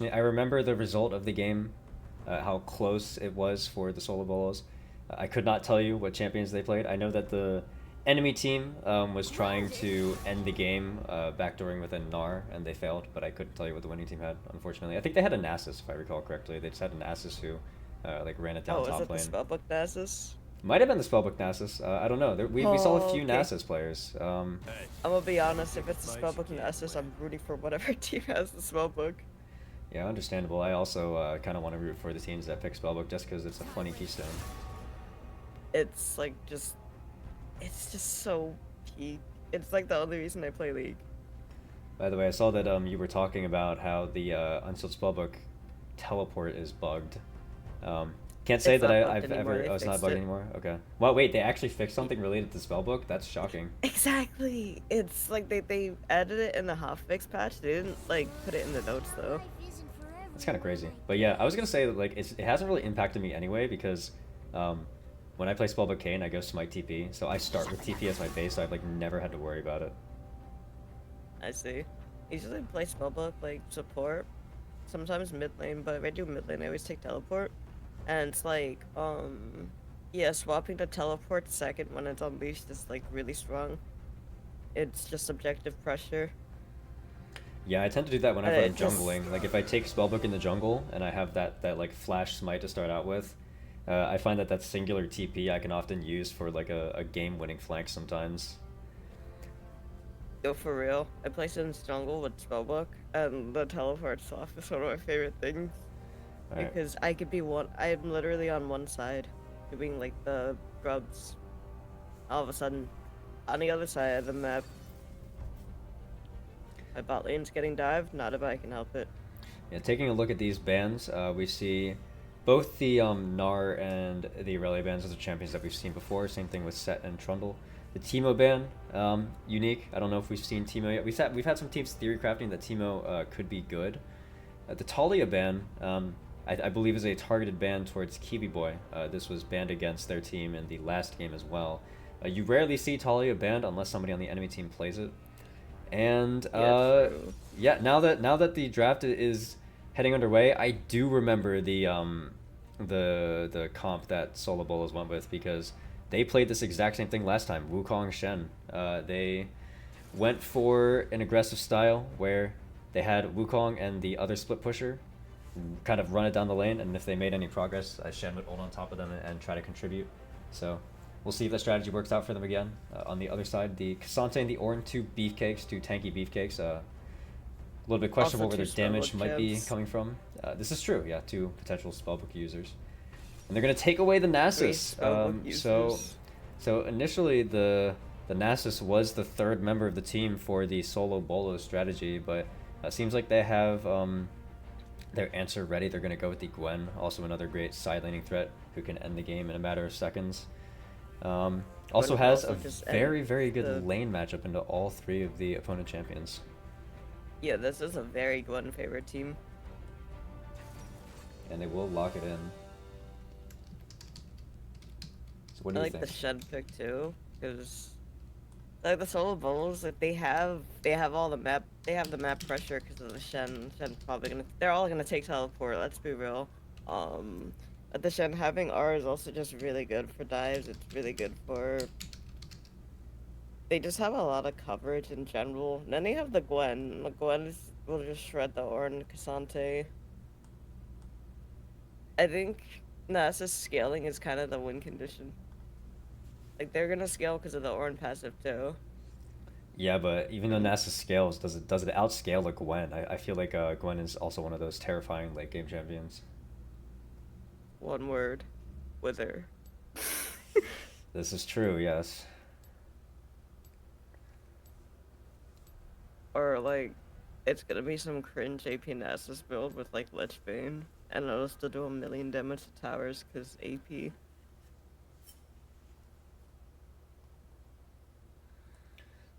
Yeah, I remember the result of the game, how close it was for the Solo Bolos. I could not tell you what champions they played. I know that the enemy team was trying to end the game backdooring with a Gnar, and they failed, but I couldn't tell you what the winning team had, unfortunately. I think they had a Nasus, if I recall correctly. They just had a Nasus who like ran it down Oh, is top it the lane. spellbook Nasus? Might have been the Spellbook Nasus. I don't know. We saw a Oh, few okay. Nasus players. I'm gonna be honest, if it's the spellbook Nasus, I'm rooting for whatever team has the spellbook. Yeah, understandable. I also kind of want to root for the teams that pick Spellbook just because it's a funny keystone. It's like it's just so peak. It's like the only reason I play League. By the way, I saw that you were talking about how the Unsealed Spellbook teleport is bugged. Can't say It's that not bugged I've anymore, ever. they Oh, it's not fixed bugged it. anymore. Okay. Well, wait. They actually fixed something related to Spellbook. That's shocking. Exactly. It's like they added it in the hotfix patch. They didn't like put it in the notes though. That's kind of crazy. But yeah, I was gonna say that like it hasn't really impacted me anyway because um, when I play Spellbook Kane, I go Smite TP, so I start with TP as my base, so I've like never had to worry about it. I see. Usually play spellbook like support, sometimes mid lane, but if I do mid lane, I always take teleport. And it's like, yeah, swapping to teleport second when it's unleashed is like really strong. It's just subjective pressure. Yeah, I tend to do that And whenever I'm it just, jungling. Like if I take Spellbook in the jungle and I have that like flash smite to start out with, I find that singular TP I can often use for like a game-winning flank sometimes. go for real. I play Sims jungle with spellbook, and the teleport off is one of my favorite things. All right. Because I could be one, I'm literally on one side, doing like the grubs. All of a sudden, on the other side of the map, my bot lane's getting dived, not if I can help it. Yeah, taking a look at these bans, we see both the Gnar and the Aurelia bans as the champions that we've seen before. Same thing with Set and Trundle. The Teemo ban, unique. I don't know if we've seen Teemo yet. We've had some teams theory crafting that Teemo could be good. The Talia ban, I believe, is a targeted ban towards Kiwi Boy. This was banned against their team in the last game as well. You rarely see Talia banned unless somebody on the enemy team plays it. And Yeah, true. yeah, now that the draft is heading underway, I do remember the comp that Solo Bolos went with because they played this exact same thing last time. Wukong Shen. They went for an aggressive style where they had Wukong and the other split pusher kind of run it down the lane, and if they made any progress, Shen would hold on top of them and try to contribute. So we'll see if that strategy works out for them again. On the other side, the Kasante and the Ornn, two beefcakes, two tanky beefcakes. A little bit Also, questionable where two their damage spellbook might be champs, coming from. This is true, yeah, two potential spellbook users. And they're going to take away the three Nasus. spellbook So, users. so initially the Nasus was the third member of the team for the solo bolo strategy, but it seems like they have their answer ready. They're going to go with the Gwen, also another great side laning threat who can end the game in a matter of seconds. When Also can has a also just end very, very the. good lane matchup into all three of the opponent champions. Yeah, this is a very Gwen favorite team. And they will lock it in. So what I do you like think? the Shed pick too, because like the solo bowls, like they have all the map, they have the map pressure because of the Shen. Shen's probably gonna, they're all gonna take teleport. Let's be real. Um, but the Shen having R is also just really good for dives. It's really good for. They just have a lot of coverage in general. And then they have the Gwen. The Gwen will just shred the Ornn Cassante. I think Nasus scaling is kind of the win condition. Like they're gonna scale because of the Ornn passive too. Yeah, but even though And NASA scales, does it outscale a Gwen? I feel like Gwen is also one of those terrifying late game champions. one word, wither. This is true, yes. Or like, it's gonna be some cringe AP Nasus build with like Lich Bane, and it'll still do a million damage to towers because AP.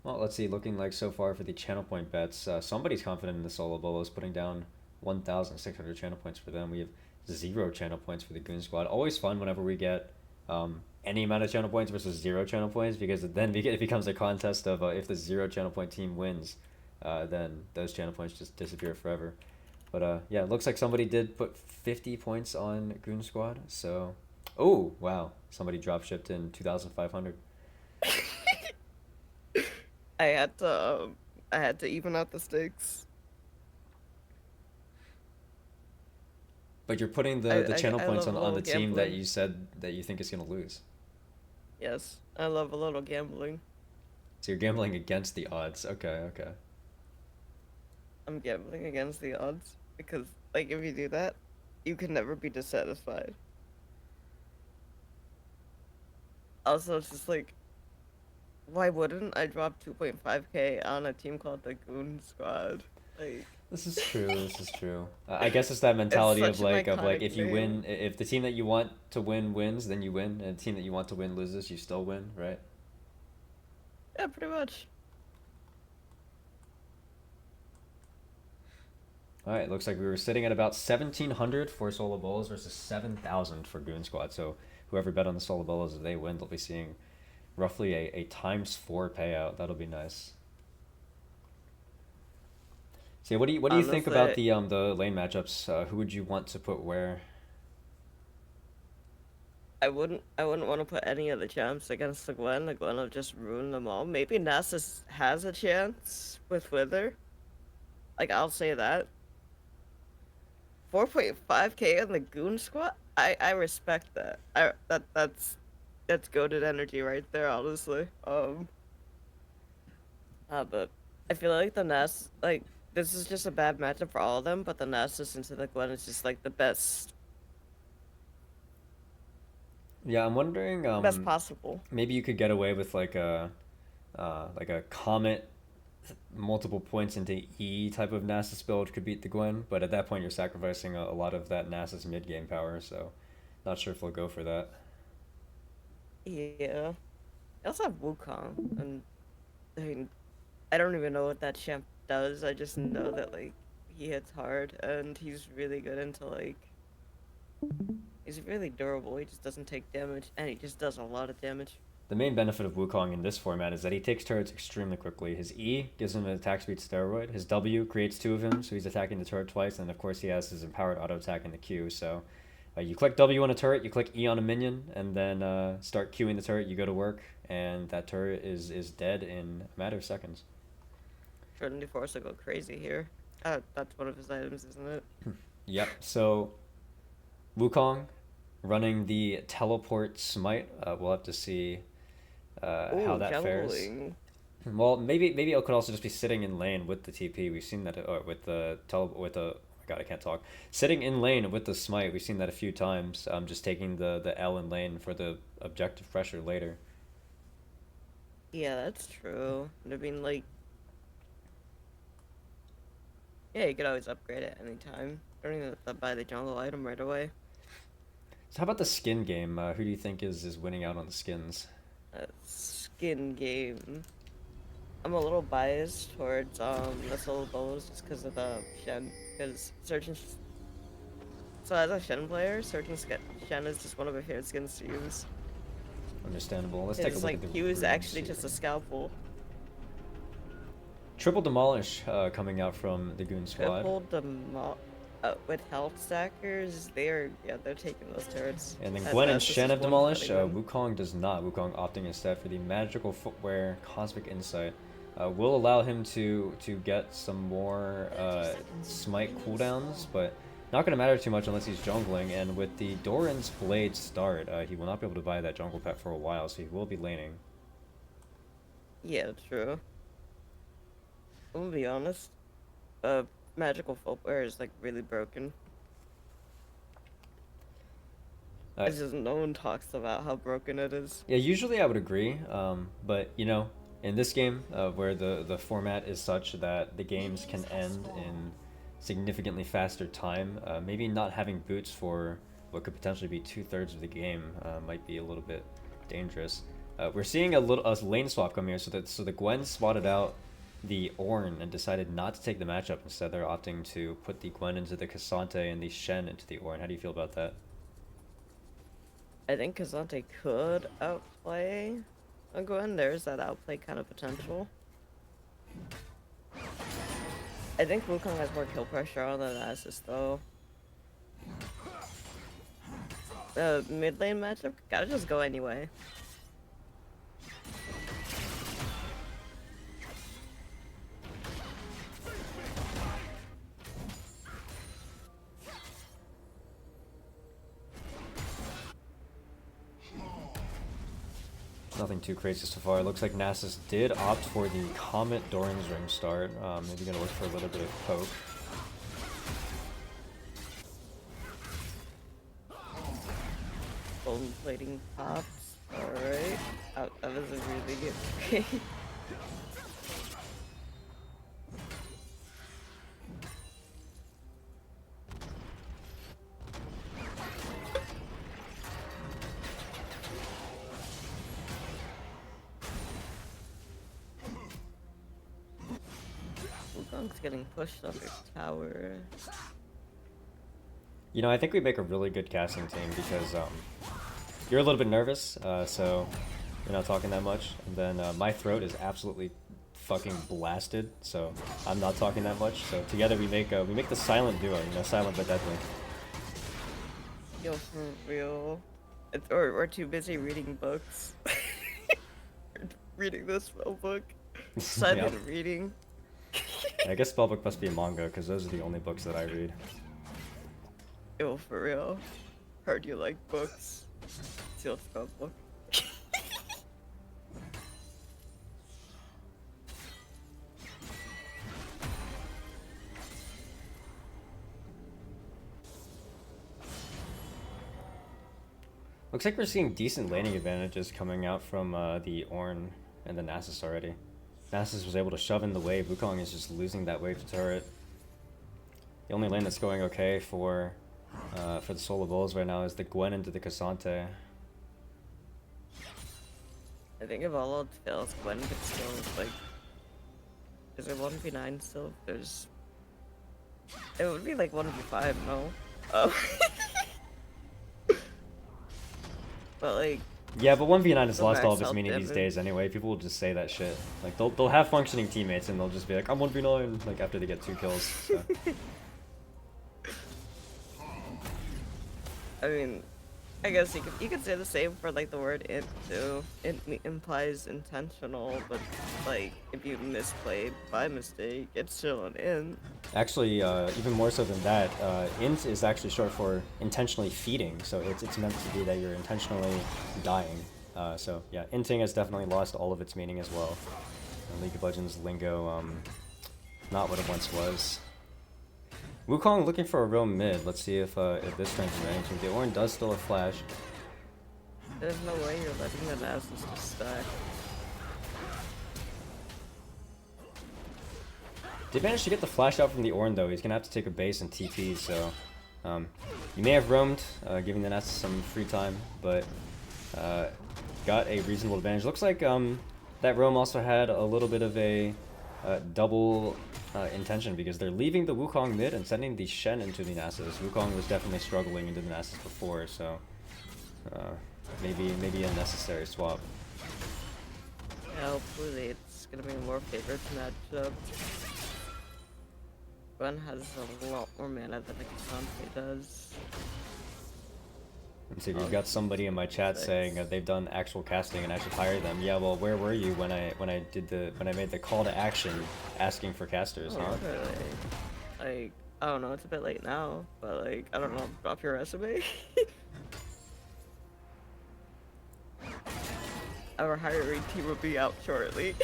Well, let's see. Looking like so far for the channel point bets, somebody's confident in the solo bolos, putting down 1,600 channel points for them. We have 0 channel points for the Goon Squad. Always fun whenever we get any amount of channel points versus 0 channel points because then it becomes a contest of if the 0 channel point team wins, then those channel points just disappear forever. But yeah, it looks like somebody did put 50 points on Goon Squad. So, oh wow, somebody drop shipped in 2,500. I had to I had to even out the stakes. But you're putting I the channel I points love a on little the team that gambling. you said that you think is gonna lose. Yes, I love a little gambling. So you're gambling against the odds. Okay, okay. I'm gambling against the odds because, like, if you do that, you can never be dissatisfied. Also, it's just like, why wouldn't I drop 2.5K on a team called the Goon Squad? Like, This is true. This is true. I guess it's that it's mentality such an of like iconic if you win, name. if the team that you want to win wins, then you win, and the team that you want to win loses, you still win, right? Yeah, pretty much. All right, looks like we were sitting at about 1,700 for solo bolos versus 7,000 for Goon Squad. So whoever bet on the solo bolos, if they win, they'll be seeing roughly a times 4 payout. That'll be nice. So yeah, what do you think about Honestly, the lane matchups? Who would you want to put where? I wouldn't want to put any of the champs against the Gwen. The Gwen will just ruin them all. Maybe Nasus has a chance with Wither. Like, I'll say that. 4.5K on the Goon Squad? I respect that. That's goated energy right there, honestly. But I feel like the Nas, like, this is just a bad matchup for all of them, but the Nasus into the Gwen is just like the Yeah, I'm wondering. best possible. Maybe you could get away with like a comet multiple points into E type of Nasus build could beat the Gwen, but at that point you're sacrificing a lot of that Nasus mid game power, so not sure if they'll go for that. Yeah. I also have Wukong, and I mean, I don't even know what that champ does. I just know that like he hits hard, and he's really good into like he's really durable. He just doesn't take damage, and he just does a lot of damage. The main benefit of Wukong in this format is that he takes turrets extremely quickly. His E gives him an attack speed steroid. His W creates two of him, so he's attacking the turret twice, and of course he has his empowered auto attack in the Q. So you click W on a turret, you click E on a minion, and then start queuing the turret. You go to work, and that turret is dead in a matter of seconds. Trinity Force will go crazy here. That's one of his items, isn't it? Yep. So Wukong running the teleport smite. We'll have to see how Ooh, that fares. jungling. Well, maybe it could also just be sitting in lane with the TP. We've seen that with the oh my god, I can't talk. Sitting in lane with the smite, we've seen that a few times. Just taking the L in lane for the objective pressure later. Yeah, that's true. I mean, like, yeah, you could always upgrade it anytime. Don't even have to buy the jungle item right away. So how about the skin game? Who do you think is winning out on the skins? Skin game. I'm a little biased towards the solo bolos just because of the Shen. Because searching, so as a Shen player, searching Shen is just one of my favorite skins to use. Understandable. Let's take a It's look at like the he was runes actually just here. a scalpel. Triple demolish coming out from the Goon squad. Triple demo with health stackers, they're taking those turrets. And then As Gwen and Nasus Shen is have Demolish. one-shotting them. Wukong does not. Wukong opting instead for the Magical Footwear Cosmic Insight. Will allow him to get some more Smite cooldowns, but not going to matter too much unless he's jungling. And with the Doran's Blade start, he will not be able to buy that jungle pet for a while, so he will be laning. Yeah, true. I'm gonna be honest. Magical footwear is like really broken. Uh, It's just no one talks about how broken it is. Yeah, usually I would agree, but you know, in this game, where the format is such that the games can end in significantly faster time, maybe not having boots for what could potentially be 2/3 of the game might be a little bit dangerous. We're seeing a lane swap come here, so the Gwen spotted out the Ornn and decided not to take the matchup. Instead, they're opting to put the Gwen into the Cassante and the Shen into the Ornn. How do you feel about that? I think Kazante could outplay a Gwen. There's that outplay kind of potential. I think Wukong has more kill pressure on than Nasus though. The mid lane matchup gotta just go anyway. Nothing too crazy so far. It looks like Nasus did opt for the Comet Doran's Ring start. Maybe gonna look for a little bit of poke. Golden plating pops. Alright. Oh, that was a really good trade. Wukong's getting pushed under tower. You know, I think we make a really good casting team because you're a little bit nervous, so you're not talking that much. And then my throat is absolutely fucking blasted, so I'm not talking that much. So together we make the silent duo, you know, silent but deadly. Yo, for real. We're too busy reading books. Reading this spell book. Silent reading. I guess spellbook must be a manga because those are the only books that I read. Yo, for real. Heard you like books. Seal spell book. Looks like we're seeing decent laning advantages coming out from the Ornn and the Nasus already. Nasus was able to shove in the wave. Wukong is just losing that wave to turret. The only lane that's going okay for the solo Bolos right now is the Gwen into the Cassante. I think if all else fails, Gwen could still, like... Is it 1v9 still? There's... It would be like 1v5, no? Oh. But like... Yeah, but 1v9 has lost all of its max meaning health these damage. days anyway. People will just say that shit. Like, they'll have functioning teammates and they'll just be like, I'm 1v9, like, after they get 2 kills. So. I mean, I guess you could say the same for like the word int too. Int implies intentional, but like if you misplayed by mistake, it's still an int. Actually, even more so than that, int is actually short for intentionally feeding, so it's meant to be that you're intentionally dying. So yeah, inting has definitely lost all of its meaning as well. League of Legends lingo, not what it once was. Wukong looking for a real mid. Let's see if this turns into anything. The Ornn does still have flash. There's no way you're letting the Nasus just stack. Did manage to get the flash out from the Ornn though. He's gonna have to take a base and TP, so you may have roamed, giving the Nasus some free time, but got a reasonable advantage. Looks like that roam also had a little bit of a double intention because they're leaving the Wukong mid and sending the Shen into the Nasus. Wukong was definitely struggling into the Nasus before, so maybe a necessary swap. Yeah, hopefully it's gonna be a more favored matchup. Gwen has a lot more mana than the Cassante does. Let's see, we've got somebody in my chat saying they've done actual casting and I should hire them. Yeah, well, where were you when I made the call to action asking for casters? Oh, really? Like, I don't know, it's a bit late now, but like, I don't know, drop your resume. Our hiring team will be out shortly.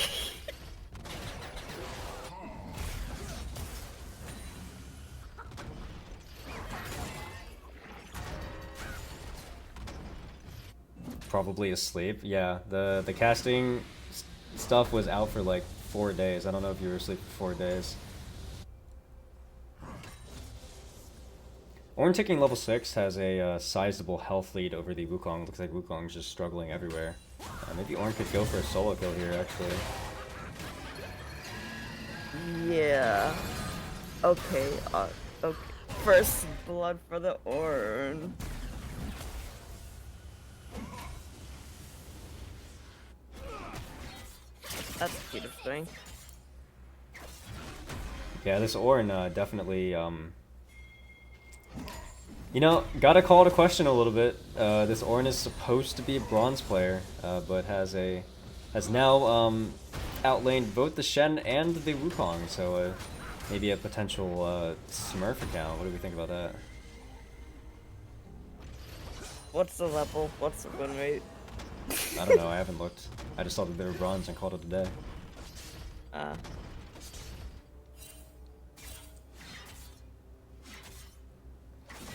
Probably asleep. Yeah, the casting stuff was out for like 4 days. I don't know if you were asleep for 4 days. Ornn taking level 6 has a sizable health lead over the Wukong. Looks like Wukong's just struggling everywhere. Maybe Ornn could go for a solo kill here, actually. Yeah. Okay, okay. First blood for the Ornn. That's a feat of strength. Yeah, this Ornn definitely, you know, gotta call it a question a little bit. This Ornn is supposed to be a bronze player, but has now outlaned both the Shen and the Wukong, so maybe a potential Smurf account. What do we think about that? What's the level? What's the win rate? I don't know, I haven't looked. I just saw that they were bronze and called it a day.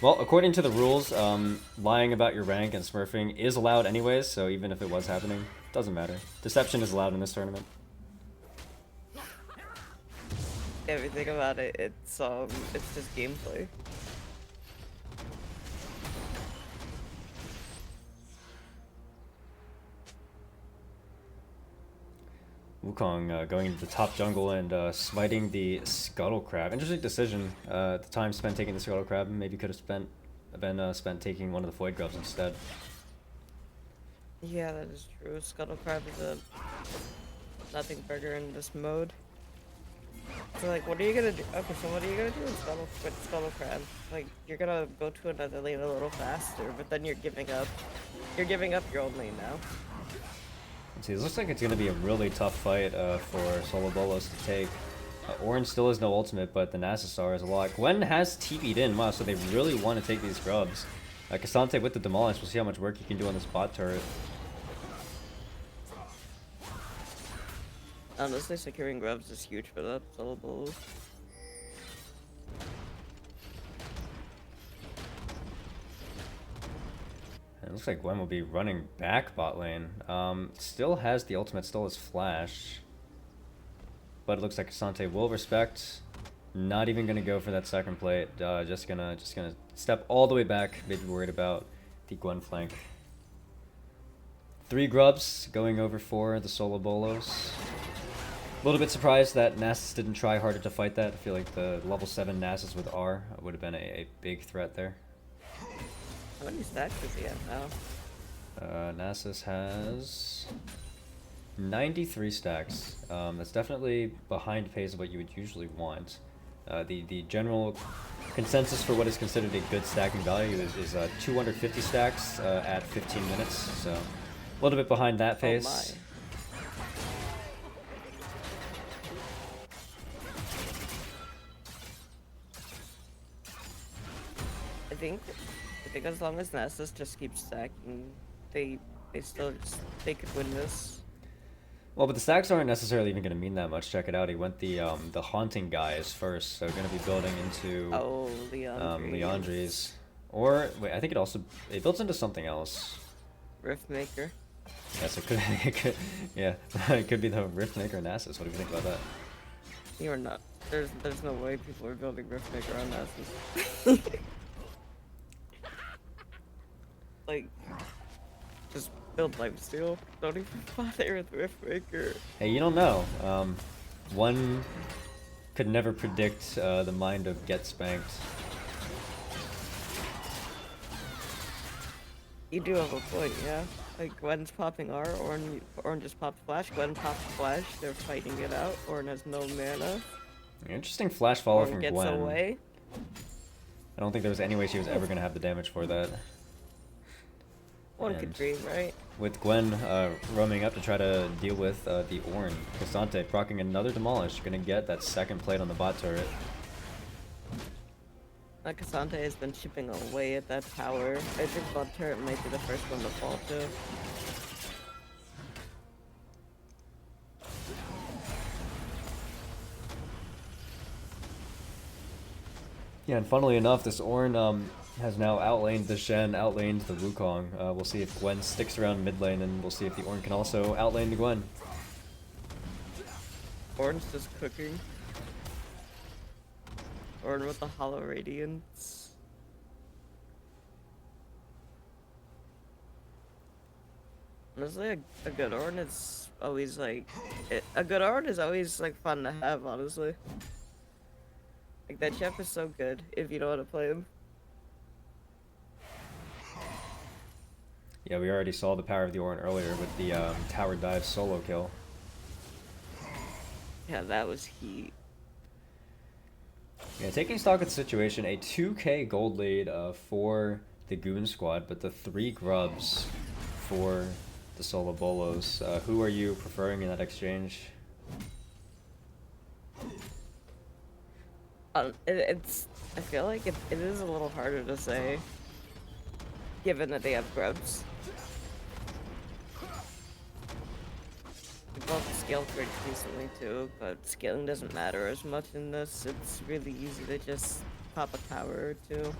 Well, according to the rules, lying about your rank and smurfing is allowed anyways, so even if it was happening, doesn't matter. Deception is allowed in this tournament. Everything about it, it's just gameplay. Wukong going into the top jungle and smiting the Scuttle Crab. Interesting decision. The time spent taking the Scuttle Crab maybe could have been spent taking one of the Void Grubs instead. Yeah, that is true. Scuttle Crab is a nothing burger in this mode. So like, what are you gonna do? Okay, so what are you gonna do with Scuttle Crab? Like, you're gonna go to another lane a little faster, but then you're giving up your own lane now. Let's see, this looks like it's going to be a really tough fight for Solo Bolos to take. Ornn still has no ultimate, but the Nasusar is a lot. Gwen has TP'd in, wow, so they really want to take these grubs. Cassante with the Demolish, we'll see how much work he can do on this bot turret. Honestly, securing grubs is huge for that Solo Bolos. It looks like Gwen will be running back bot lane. Still has the ultimate, still has flash. But it looks like Cassante will respect. Not even gonna go for that second plate. Just gonna step all the way back. Maybe worried about the Gwen flank. 3 grubs going over for the Solo Bolos. A little bit surprised that Nasus didn't try harder to fight that. I feel like the level 7 Nasus with R would have been a big threat there. How many stacks does he have now? Nasus has 93 stacks. That's definitely behind pace of what you would usually want. The general consensus for what is considered a good stacking value is 250 stacks at 15 minutes, so a little bit behind that pace. Oh my. I think as long as Nasus just keeps stacking, they could win this. Well, but the stacks aren't necessarily even going to mean that much. Check it out. He went the haunting guys first, so going to be building into Leandri's. Or wait, I think it builds into something else. Riftmaker. Yes, it could yeah, it could be the Riftmaker Nasus. What do you think about that? You're not. There's no way people are building Riftmaker on Nasus. Like, just build lifesteal. Don't even bother with Riftmaker. Hey, you don't know. One could never predict the mind of Get Spanked. You do have a point, yeah. Like, Gwen's popping R, Ornn just popped Flash, Gwen popped Flash, they're fighting it out, Ornn has no mana. Interesting flash follow from gets Gwen. Away. I don't think there was any way she was ever going to have the damage for that. One could dream, right? With Gwen roaming up to try to deal with the Ornn, Cassante proccing another Demolish, gonna get that second plate on the bot turret. Cassante has been chipping away at that tower. I think bot turret might be the first one to fall too. Yeah, and funnily enough, this Ornn has now outlaned the Shen, outlaned the Wukong. We'll see if Gwen sticks around mid lane, and we'll see if the Ornn can also outlane the Gwen. Ornn's just cooking. Ornn with the Hollow Radiance. Honestly, a good Ornn is always like... a good Ornn is always like fun to have, honestly. Like, that chef is so good if you know how to play him. Yeah, we already saw the power of the Ornn earlier with the tower dive solo kill. Yeah, that was heat. Yeah, taking stock of the situation, a 2k gold lead for the Goon squad, but the 3 grubs for the solo Bolos. Who are you preferring in that exchange? It's. I feel like it is a little harder to say, given that they have grubs. They both scale pretty decently too, but scaling doesn't matter as much in this. It's really easy to just pop a tower or two.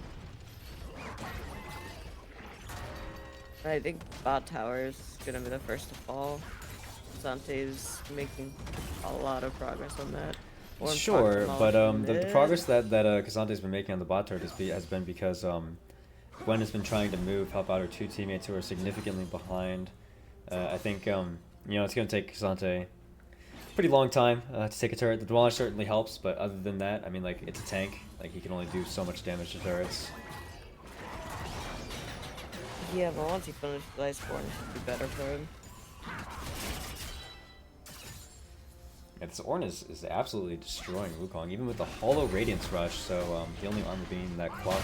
I think bot tower is gonna be the first to fall. Zante's making a lot of progress on that. Sure, but the progress that Kazante's been making on the bot turret has been because Gwen has been trying to help out her 2 teammates who are significantly behind. I think you know, it's gonna take Kazante a pretty long time to take a turret. The demolish certainly helps, but other than that, I mean, like, it's a tank. Like, he can only do so much damage to turrets. Yeah, but once he finishes the Iceborne, it should be better for him. Yeah, this Ornn is absolutely destroying Wukong, even with the Hollow Radiance Rush, so the only armor being that clock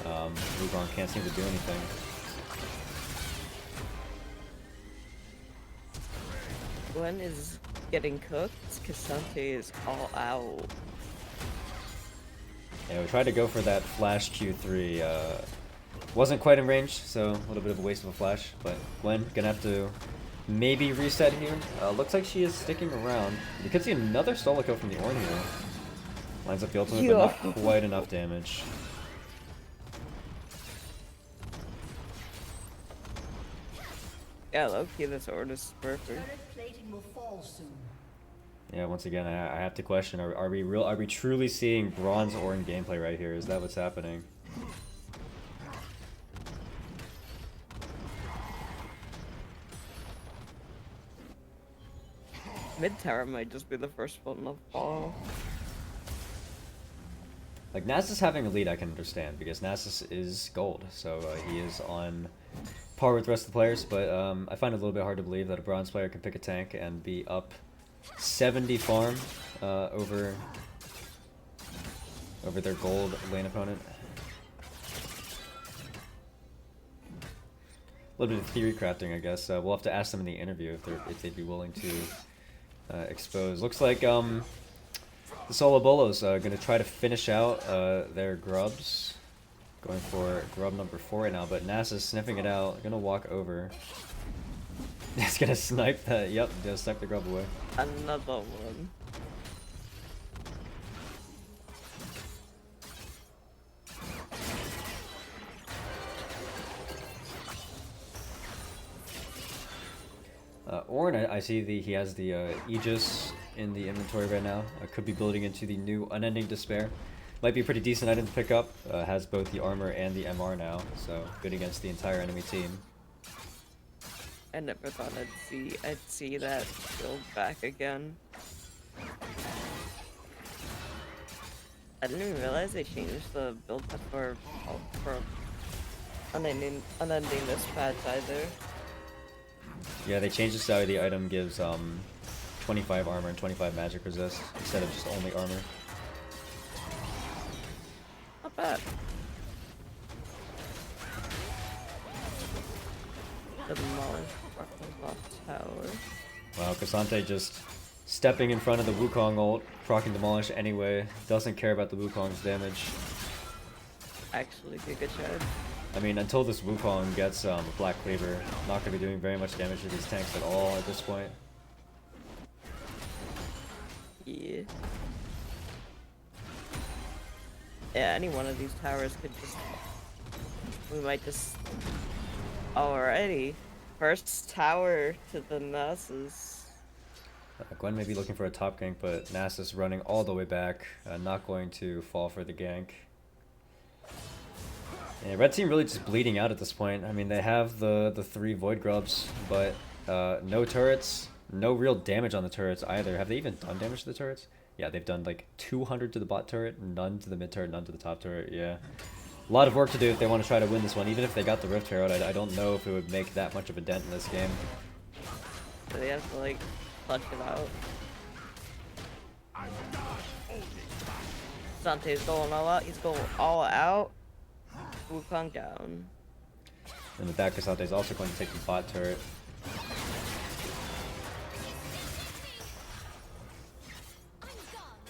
armor. Wukong can't seem to do anything. Gwen is getting cooked, Kazante is all out. Yeah, we tried to go for that flash Q3. Wasn't quite in range, so a little bit of a waste of a flash, but Gwen gonna have to maybe reset here. Looks like she is sticking around. You could see another solo kill from the Ornn here. Lines up the ultimate, but not quite enough damage. Yeah, low-key, this Ornn is perfect. Yeah, once again, I have to question: are we truly seeing bronze Ornn gameplay right here? Is that what's happening? Mid tower might just be the first one to fall. Like, Nasus having a lead I can understand, because Nasus is gold, so he is on par with the rest of the players, but I find it a little bit hard to believe that a bronze player can pick a tank and be up 70 farm over their gold lane opponent. A little bit of theory crafting, I guess. We'll have to ask them in the interview if they'd be willing to expose. Looks like the solo Bolos gonna try to finish out their grubs. Going for grub number 4 right now, but Nasus sniffing it out. Gonna walk over. He's gonna snipe that. Yep, gonna snipe the grub away. Another one. Ornn, I see he has the Aegis in the inventory right now. Could be building into the new Unending Despair. Might be a pretty decent item to pick up. Has both the armor and the MR now, so good against the entire enemy team. I never thought I'd see that build back again. I didn't even realize they changed the build path for unending this patch either. Yeah, they changed it so the item gives 25 armor and 25 magic resist instead of just only armor. Not bad. Demolish tower. Wow, Kazante just stepping in front of the Wukong ult, proccing Demolish anyway. Doesn't care about the Wukong's damage. Actually, Giga Chad. I mean, until this Wukong gets Black Cleaver, not going to be doing very much damage to these tanks at all at this point. Yeah. Yeah, any one of these towers could just... We might just... Alrighty. First tower to the Nasus. Gwen may be looking for a top gank, but Nasus running all the way back, not going to fall for the gank. Yeah, red team really just bleeding out at this point. I mean, they have the 3 Void Grubs, but no turrets, no real damage on the turrets either. Have they even done damage to the turrets? Yeah, they've done like 200 to the bot turret, none to the mid turret, none to the top turret. Yeah, a lot of work to do if they want to try to win this one. Even if they got the Rift Herald, I don't know if it would make that much of a dent in this game. So they have to like clutch it out. Sante's going all out. He's going all out. Wukong down. And with that, Cassante is also going to take the bot turret.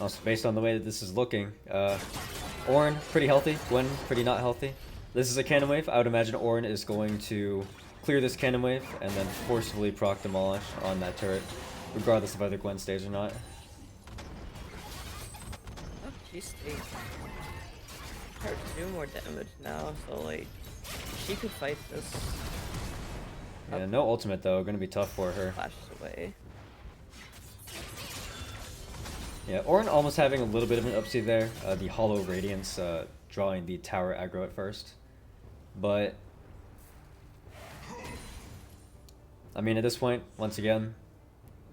Also, based on the way that this is looking, Ornn pretty healthy, Gwen pretty not healthy. This is a cannon wave. I would imagine Ornn is going to clear this cannon wave and then forcefully proc demolish on that turret, regardless of whether Gwen stays or not. Oh, she stays. Her to do more damage now, so like she could fight this. Yeah, no ultimate though, gonna be tough for her. Flashes away. Yeah, Ornn almost having a little bit of an upside there. The Hollow Radiance drawing the tower aggro at first. But, I mean, at this point, once again,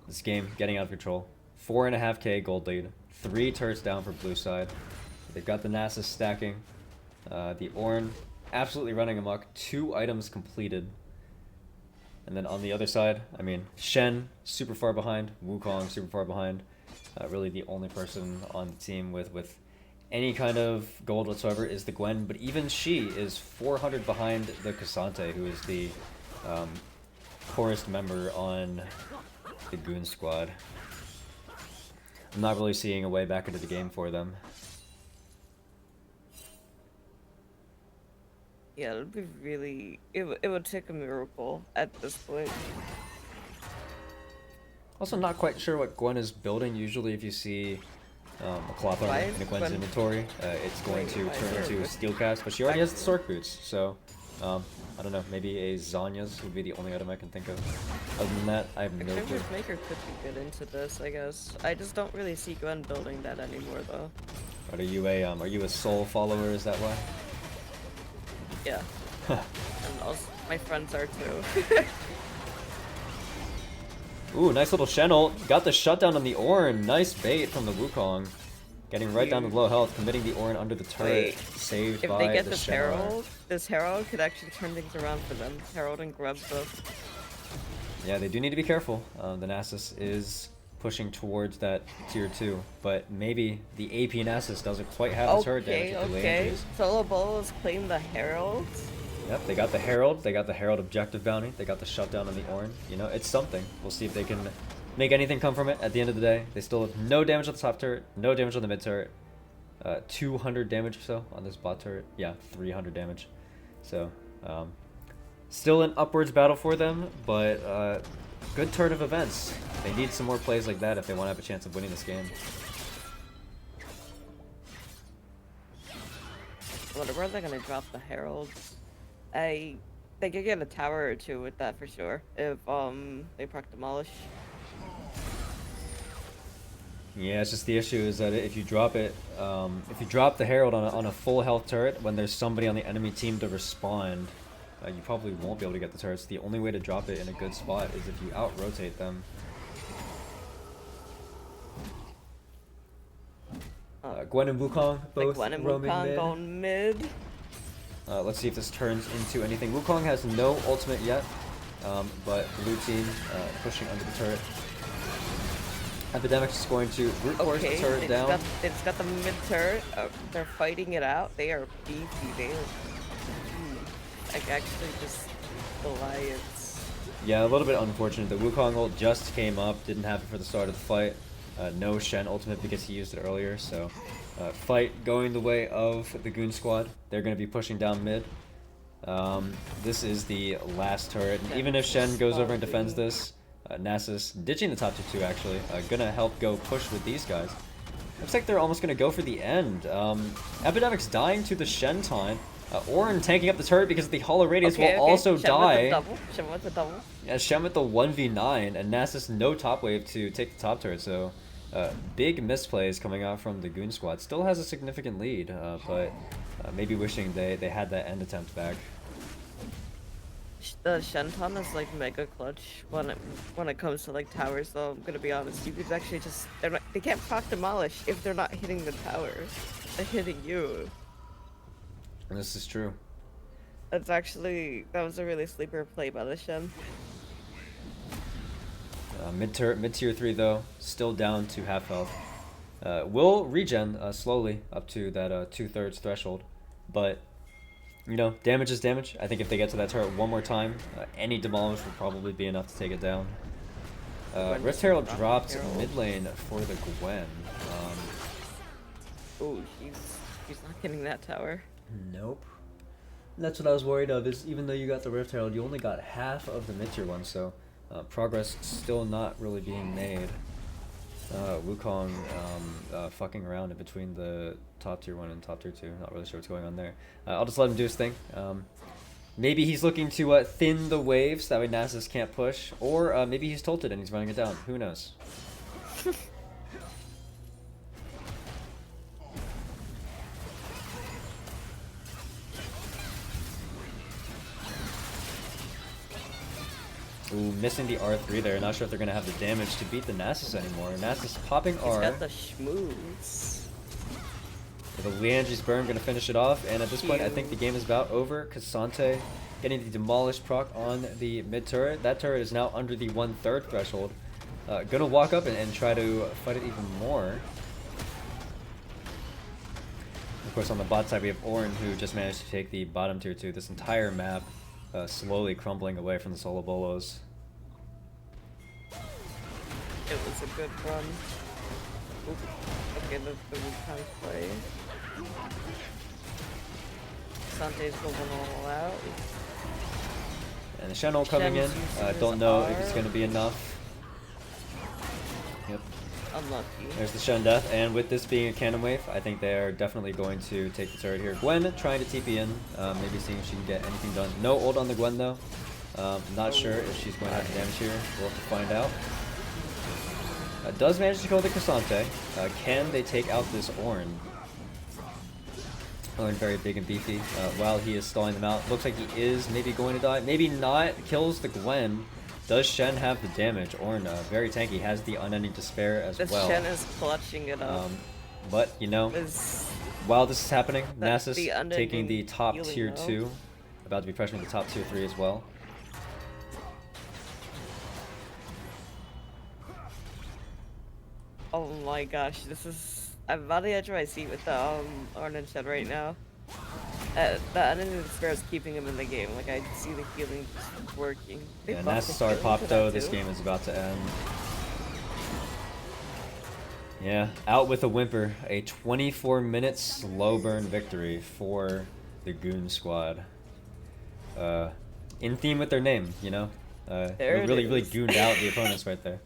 this game getting out of control. 4.5k gold lead. 3 turrets down for blue side. They've got the Nasus stacking. The Ornn absolutely running amok. 2 items completed. And then on the other side, I mean, Shen super far behind. Wukong super far behind. Really the only person on the team with any kind of gold whatsoever is the Gwen, but even she is 400 behind the Cassante, who is the poorest member on the Goon squad. I'm not really seeing a way back into the game for them. Yeah, it'd be really... It would take a miracle at this point. Also not quite sure what Gwen is building. Usually if you see a cloth armor in a Gwen's inventory, it's going to turn into steel cast, but she already has the Stork boots, so I don't know, maybe a Zanya's would be the only item I can think of. Other than that, I have no clue. Maker could be good into this, I guess. I just don't really see Gwen building that anymore, though. Are you a Soul follower, is that why? Yeah. And also, my friends are too. Ooh, nice little Shen ult. Got the shutdown on the Ornn. Nice bait from the Wukong. Getting right down to low health, committing the Ornn under the turret. Saved by if they get the this Shen. Herald could actually turn things around for them. Herald and grab both. Yeah, they do need to be careful. The Nasus is pushing towards that tier 2, but maybe the AP Nasus doesn't quite have the turret damage with the injuries. Solo Bolos claim the Herald. Yep, they got the Herald. They got the Herald objective bounty. They got the shutdown on the Ornn. You know, it's something. We'll see if they can make anything come from it. At the end of the day, they still have no damage on the top turret, no damage on the mid turret. 200 damage or so on this bot turret. Yeah, 300 damage. So, still an upwards battle for them, but good turn of events. They need some more plays like that if they want to have a chance of winning this game. Where are they gonna drop the Heralds? They could get a tower or 2 with that for sure. If they proc demolish. Yeah, it's just the issue is that if you drop it, if you drop the Herald on a full health turret when there's somebody on the enemy team to respond, you probably won't be able to get the turrets. The only way to drop it in a good spot is if you out-rotate them. Gwen and Wukong both roaming mid. Going mid. Let's see if this turns into anything. Wukong has no ultimate yet, but blue team pushing under the turret. Epidemic is going to brute force the turret down. It's got the mid turret. They're fighting it out. They are beefy. They are like actually just Goliaths. Yeah, a little bit unfortunate. The Wukong ult just came up, didn't have it for the start of the fight. No Shen ultimate because he used it earlier, so fight going the way of the Goon squad. They're going to be pushing down mid. This is the last turret, and even if Shen goes over and defends this, Nasus ditching the top tier 2 actually, gonna help go push with these guys. Looks like they're almost gonna go for the end. Epidemic's dying to the Shen taunt. Ornn tanking up the turret because the Hollow Radius will also die. Shen with the double. Yeah, Shen with the 1v9, and Nasus no top wave to take the top turret, so big misplays coming out from the Goon squad. Still has a significant lead, but maybe wishing they had that end attempt back. The Shenton is like mega clutch when it comes to like towers though. I'm gonna be honest, you could actually just they can't proc demolish if they're not hitting the tower. They're hitting you. And this is true. That was a really sleeper play by the Shen. Mid tier 3 though, still down to half health. Will regen slowly up to that 2/3 threshold, but you know, damage is damage. I think if they get to that turret one more time, any demolish will probably be enough to take it down. Rift Herald dropped mid lane for the Gwen. Oh, she's not getting that tower. Nope. That's what I was worried of, is even though you got the Rift Herald, you only got half of the mid-tier one, so progress still not really being made. Wukong fucking around in between the top tier 1 and top tier 2. Not really sure what's going on there. I'll just let him do his thing. Maybe he's looking to thin the waves, that way Nasus can't push. Or maybe he's tilted and he's running it down. Who knows? Ooh, missing the R3 there. Not sure if they're going to have the damage to beat the Nasus anymore. Nasus popping R. He's got the schmooze. The Liandry's burn going to finish it off. And at this point, I think the game is about over. Cassante getting the demolished proc on the mid turret. That turret is now under the 1/3 threshold. Gonna walk up and try to fight it even more. Of course, on the bot side, we have Ornn, who just managed to take the bottom tier 2 this entire map. Slowly crumbling away from the solo Bolos. It was a good run. Oop. Okay, the Wukong play. Sante's going all out. And the Shen ult coming in. Don't know if it's going to be enough. Yep. Unlucky. There's the Shen death, and with this being a cannon wave, I think they are definitely going to take the turret here. Gwen trying to TP in, maybe seeing if she can get anything done. No ult on the Gwen though. Not sure if she's going to have the damage here. We'll have to find out. Does manage to kill the Cassante. Can they take out this Ornn? Ornn very big and beefy. While he is stalling them out, looks like he is maybe going to die. Maybe not. Kills the Gwen. Does Shen have the damage? Ornn, very tanky, has the Unending Despair as well. Shen is clutching it up. But, you know, while this is happening, Nasus taking the top tier 2. About to be pressuring the top tier 3 as well. Oh my gosh, this is... I'm about the edge of my seat with the Ornn and Shen right now. The Unending Despair is keeping him in the game. Like, I see the healing just working. Yeah, Nasus are popped though. This game is about to end. Yeah, out with a whimper. A 24-minute slow burn victory for the Goon squad. In theme with their name, you know? They really gooned out the opponents right there.